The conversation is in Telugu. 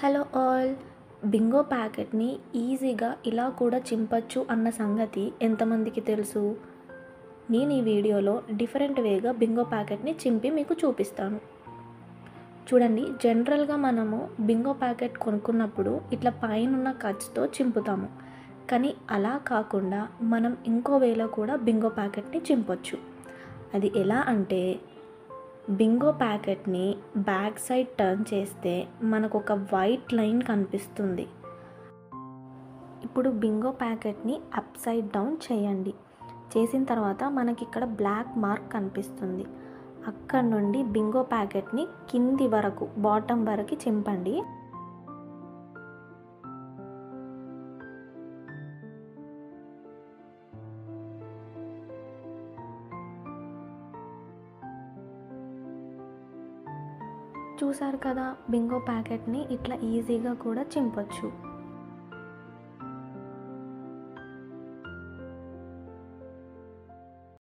Hello all. బింగో ప్యాకెట్ని ఈజీగా ఇలా కూడా చింపచ్చు అన్న సంగతి ఎంతమందికి తెలుసు? నేను ఈ వీడియోలో డిఫరెంట్ వేగా బింగో ప్యాకెట్ని చింపి మీకు చూపిస్తాను. చూడండి, జనరల్గా మనము బింగో ప్యాకెట్ కొనుక్కున్నప్పుడు ఇట్లా పైనున్న కట్స్తో చింపుతాము. కానీ అలా కాకుండా మనం ఇంకో వేలో కూడా బింగో ప్యాకెట్ని చింపొచ్చు. అది ఎలా అంటే, బింగో ప్యాకెట్ని బ్యాక్ సైడ్ టర్న్ చేస్తే మనకు ఒక వైట్ లైన్ కనిపిస్తుంది. ఇప్పుడు బింగో ప్యాకెట్ని అప్ సైడ్ డౌన్ చేయండి. చేసిన తర్వాత మనకి ఇక్కడ బ్లాక్ మార్క్ కనిపిస్తుంది. అక్కడ నుండి బింగో ప్యాకెట్ని కింది వరకు, బాటమ్ వరకు చింపండి. చూసారు కదా, బింగో ప్యాకెట్ని ఇట్లా ఈజీగా కూడా చింపొచ్చు.